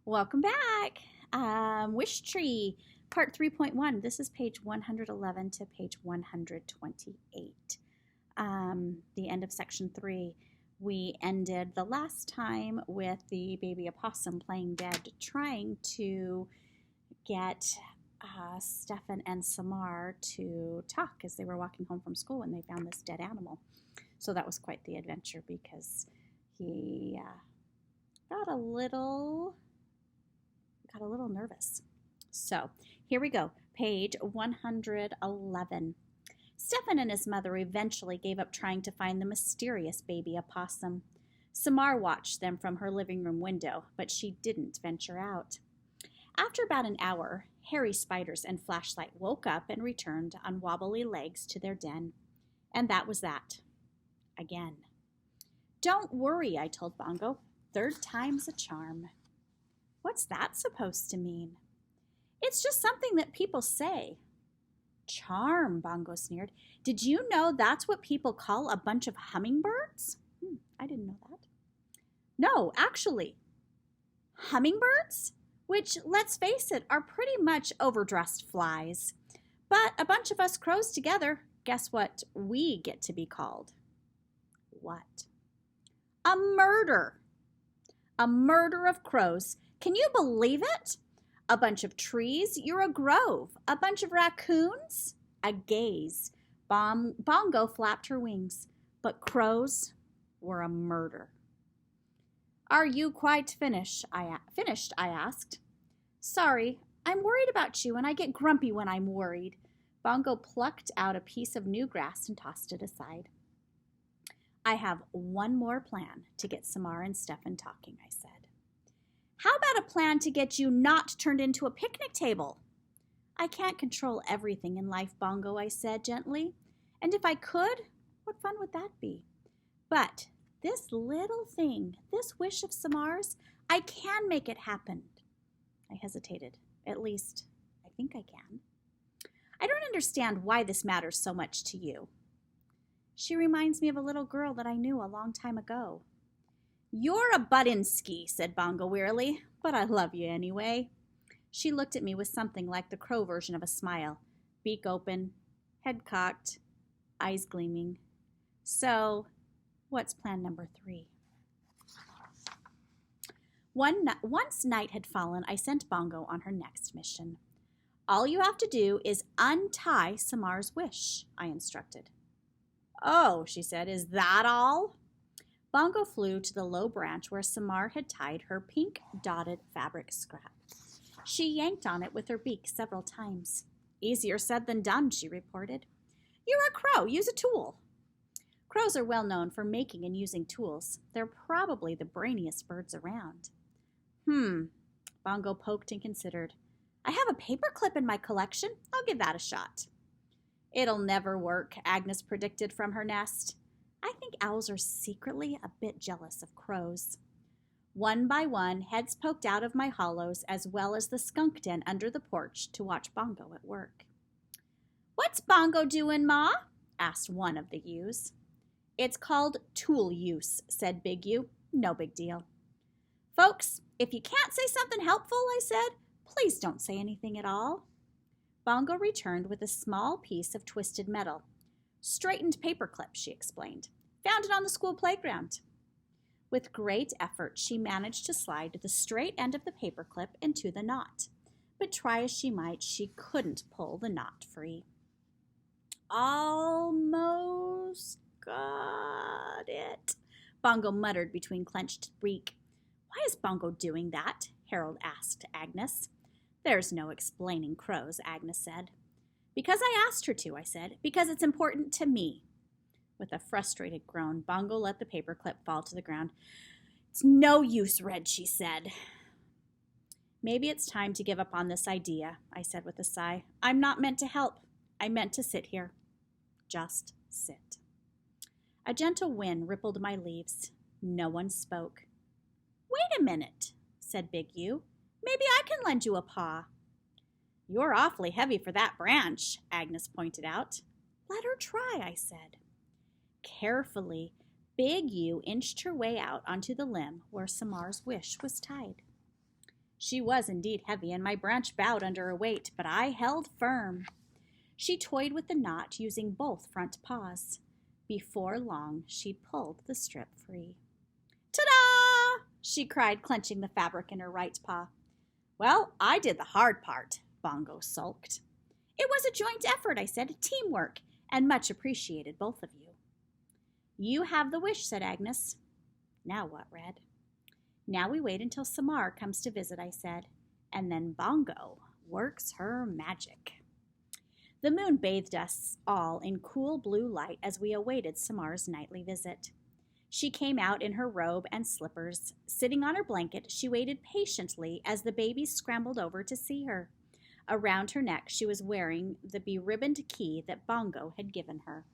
Welcome back. Wishtree, part 3.1. This is page 111 to page 128. The end of section 3. We ended the last time with the baby opossum playing dead, trying to get Stefan and Samar to talk as they were walking home from school when they found this dead animal. So that was quite the adventure because he got a little nervous. So here we go, page 111. Stefan and his mother eventually gave up trying to find the mysterious baby opossum. Samar watched them from her living room window, but she didn't venture out. After about an hour, hairy spiders and Flashlight woke up and returned on wobbly legs to their den. And that was that. Again. Don't worry, I told Bongo. Third time's a charm. What's that supposed to mean? It's just something that people say. Charm, Bongo sneered. Did you know that's what people call a bunch of hummingbirds? I didn't know that. No, actually. Hummingbirds? Which, let's face it, are pretty much overdressed flies. But a bunch of us crows together, guess what we get to be called? What? A murder. A murder of crows. Can you believe it? A bunch of trees, you're a grove. A bunch of raccoons, a gaze. Bongo flapped her wings, but crows were a murder. Are you quite finished? I asked. Sorry, I'm worried about you and I get grumpy when I'm worried. Bongo plucked out a piece of new grass and tossed it aside. I have one more plan to get Samar and Stefan talking, I said. How about a plan to get you not turned into a picnic table? I can't control everything in life, Bongo, I said gently. And if I could, what fun would that be? But this little thing, this wish of Samar's, I can make it happen. I hesitated. At least, I think I can. I don't understand why this matters so much to you. She reminds me of a little girl that I knew a long time ago. You're a Budinsky, said Bongo wearily, but I love you anyway. She looked at me with something like the crow version of a smile, beak open, head cocked, eyes gleaming. So, what's plan number 3? Once night had fallen, I sent Bongo on her next mission. All you have to do is untie Samar's wish, I instructed. Oh, she said, is that all? Bongo flew to the low branch where Samar had tied her pink-dotted fabric scrap. She yanked on it with her beak several times. Easier said than done, she reported. You're a crow. Use a tool. Crows are well known for making and using tools. They're probably the brainiest birds around. Bongo poked and considered. I have a paperclip in my collection. I'll give that a shot. It'll never work, Agnes predicted from her nest. I think owls are secretly a bit jealous of crows. One by one, heads poked out of my hollows as well as the skunk den under the porch to watch Bongo at work. What's Bongo doing, Ma? Asked one of the ewes. It's called tool use, said Big Ewe. No big deal. Folks, if you can't say something helpful, I said, please don't say anything at all. Bongo returned with a small piece of twisted metal. Straightened paperclip, she explained. Found it on the school playground. With great effort, she managed to slide the straight end of the paperclip into the knot. But try as she might, she couldn't pull the knot free. Almost got it, Bongo muttered between clenched beak. Why is Bongo doing that? Harold asked Agnes. There's no explaining crows, Agnes said. Because I asked her to, I said. Because it's important to me. With a frustrated groan, Bongo let the paperclip fall to the ground. It's no use, Red, she said. Maybe it's time to give up on this idea, I said with a sigh. I'm not meant to help. I meant to sit here. Just sit. A gentle wind rippled my leaves. No one spoke. Wait a minute, said Big Ewe. Maybe I can lend you a paw. You're awfully heavy for that branch, Agnes pointed out. Let her try, I said. Carefully, Big Ewe inched her way out onto the limb where Samar's wish was tied. She was indeed heavy, and my branch bowed under her weight, but I held firm. She toyed with the knot using both front paws. Before long, she'd pulled the strip free. "Ta-da!" she cried, clenching the fabric in her right paw. "Well, I did the hard part," Bongo sulked. "It was a joint effort," I said, "teamwork, and much appreciated, both of you." "You have the wish," said Agnes. "Now what, Red?" "Now we wait until Samar comes to visit," I said, "and then Bongo works her magic." The moon bathed us all in cool blue light as we awaited Samar's nightly visit. She came out in her robe and slippers. Sitting on her blanket, she waited patiently as the babies scrambled over to see her. Around her neck, she was wearing the beribboned key that Bongo had given her.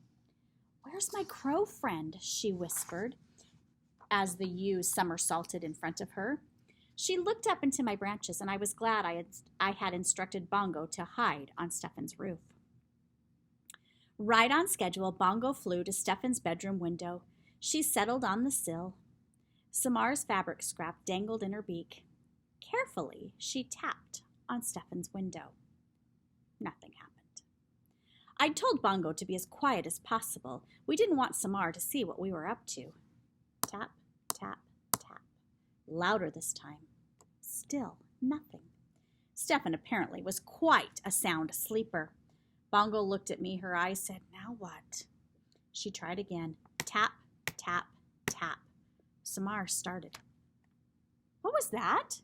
"Where's my crow friend?" she whispered as the ewes somersaulted in front of her. She looked up into my branches, and I was glad I had instructed Bongo to hide on Stefan's roof. Right on schedule, Bongo flew to Stefan's bedroom window. She settled on the sill. Samar's fabric scrap dangled in her beak. Carefully, she tapped on Stefan's window. Nothing happened. I told Bongo to be as quiet as possible. We didn't want Samar to see what we were up to. Tap, tap, tap. Louder this time. Still nothing. Stefan apparently was quite a sound sleeper. Bongo looked at me. Her eyes said, "Now what?" She tried again. Tap, tap, tap. Samar started. "What was that?"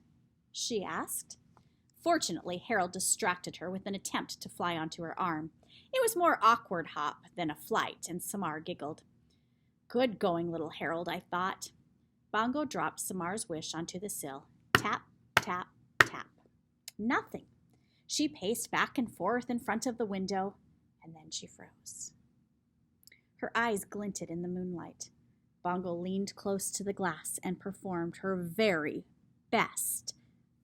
she asked. Fortunately, Harold distracted her with an attempt to fly onto her arm. It was more awkward hop than a flight, and Samar giggled. Good going, little Harold, I thought. Bongo dropped Samar's wish onto the sill. Tap, tap, tap. Nothing. She paced back and forth in front of the window, and then she froze. Her eyes glinted in the moonlight. Bongo leaned close to the glass and performed her very best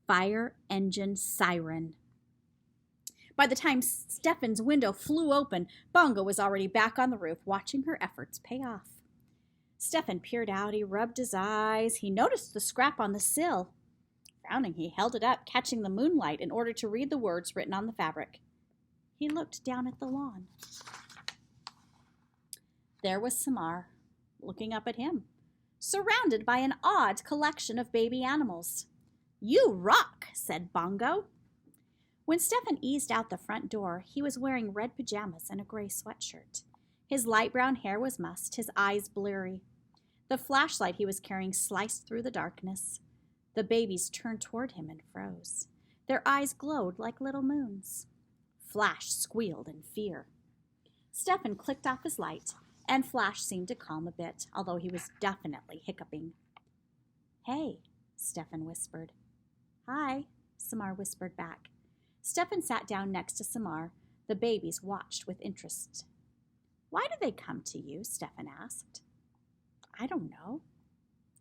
fire engine siren. By the time Stefan's window flew open, Bongo was already back on the roof, watching her efforts pay off. Stefan peered out. He rubbed his eyes. He noticed the scrap on the sill. Frowning, he held it up, catching the moonlight in order to read the words written on the fabric. He looked down at the lawn. There was Samar, looking up at him, surrounded by an odd collection of baby animals. "You rock," said Bongo. When Stefan eased out the front door, he was wearing red pajamas and a gray sweatshirt. His light brown hair was mussed, his eyes blurry. The flashlight he was carrying sliced through the darkness. The babies turned toward him and froze. Their eyes glowed like little moons. Flash squealed in fear. Stefan clicked off his light, and Flash seemed to calm a bit, although he was definitely hiccuping. "Hey," Stefan whispered. "Hi," Samar whispered back. Stefan sat down next to Samar. The babies watched with interest. "Why do they come to you?" Stefan asked. "I don't know.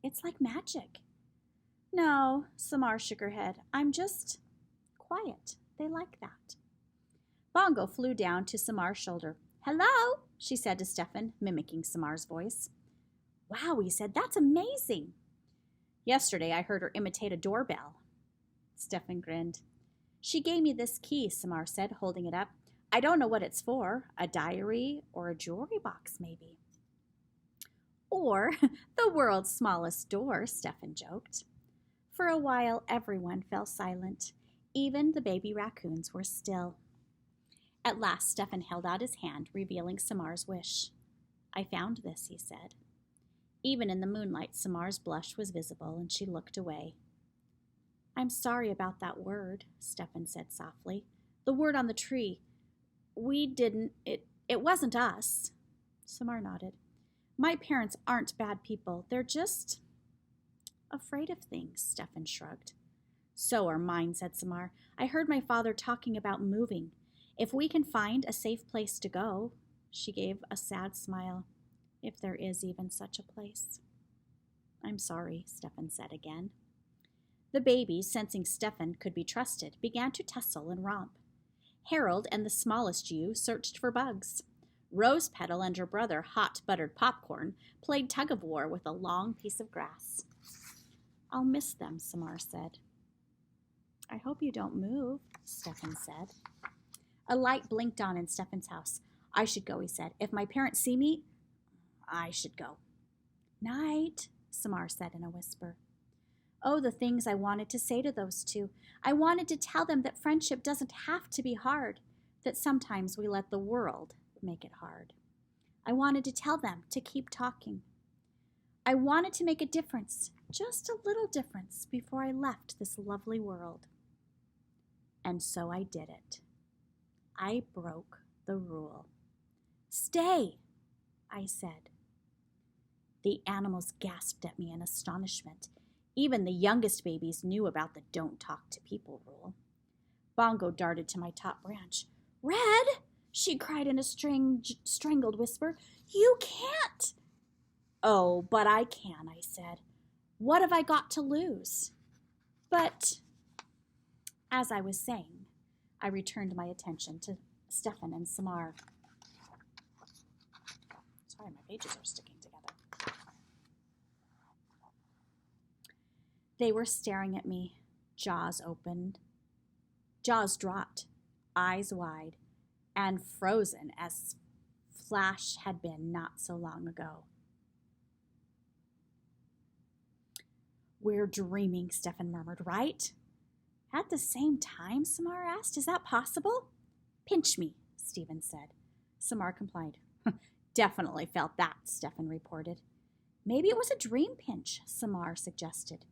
It's like magic." "No," Samar shook her head. "I'm just quiet. They like that." Bongo flew down to Samar's shoulder. "Hello," she said to Stefan, mimicking Samar's voice. "Wow," he said, "that's amazing." "Yesterday I heard her imitate a doorbell." Stefan grinned. "She gave me this key," Samar said, holding it up. "I don't know what it's for. A diary or a jewelry box, maybe." "Or the world's smallest door," Stefan joked. For a while, everyone fell silent. Even the baby raccoons were still. At last, Stefan held out his hand, revealing Samar's wish. "I found this," he said. Even in the moonlight, Samar's blush was visible, and she looked away. "I'm sorry about that word," Stefan said softly. "The word on the tree. We didn't, it wasn't us." Samar nodded. "My parents aren't bad people. They're just afraid of things," Stefan shrugged. "So are mine," said Samar. "I heard my father talking about moving. If we can find a safe place to go." She gave a sad smile. "If there is even such a place." "I'm sorry," Stefan said again. The babies, sensing Stefan could be trusted, began to tussle and romp. Harold and the smallest ewe searched for bugs. Rose Petal and her brother, Hot Buttered Popcorn, played tug-of-war with a long piece of grass. "I'll miss them," Samar said. I hope you don't move, Stefan said. A light blinked on in Stefan's house. I should go, he said. If my parents see me, I should go. Night, Samar said in a whisper. Oh, the things I wanted to say to those two. I wanted to tell them that friendship doesn't have to be hard, that sometimes we let the world make it hard. I wanted to tell them to keep talking. I wanted to make a difference, just a little difference, before I left this lovely world. And so I did it. I broke the rule. Stay, I said. The animals gasped at me in astonishment. Even the youngest babies knew about the don't talk to people rule. Bongo darted to my top branch. Red, she cried in a strangled whisper, you can't. Oh, but I can, I said. What have I got to lose? But, as I was saying, I returned my attention to Stefan and Samar. Sorry, my pages are sticking together. They were staring at me, jaws opened, jaws dropped, eyes wide, and frozen as Flash had been not so long ago. We're dreaming, Stefan murmured, right? At the same time, Samar asked, is that possible? Pinch me, Stephen said. Samar complied. Definitely felt that, Stefan reported. Maybe it was a dream pinch, Samar suggested.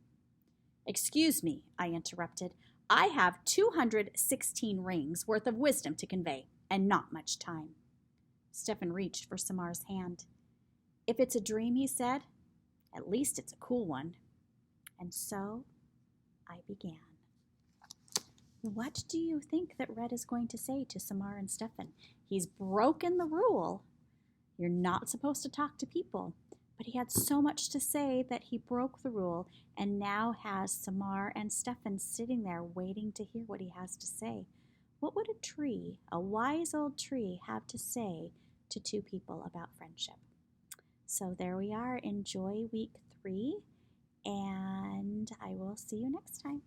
Excuse me, I interrupted. I have 216 rings worth of wisdom to convey, and not much time. Stefan reached for Samar's hand. If it's a dream, he said, at least it's a cool one. And so I began. What do you think that Red is going to say to Samar and Stefan? He's broken the rule. You're not supposed to talk to people. But he had so much to say that he broke the rule and now has Samar and Stefan sitting there waiting to hear what he has to say. What would a tree, a wise old tree, have to say to two people about friendship? So there we are. Enjoy week 3, and I will see you next time.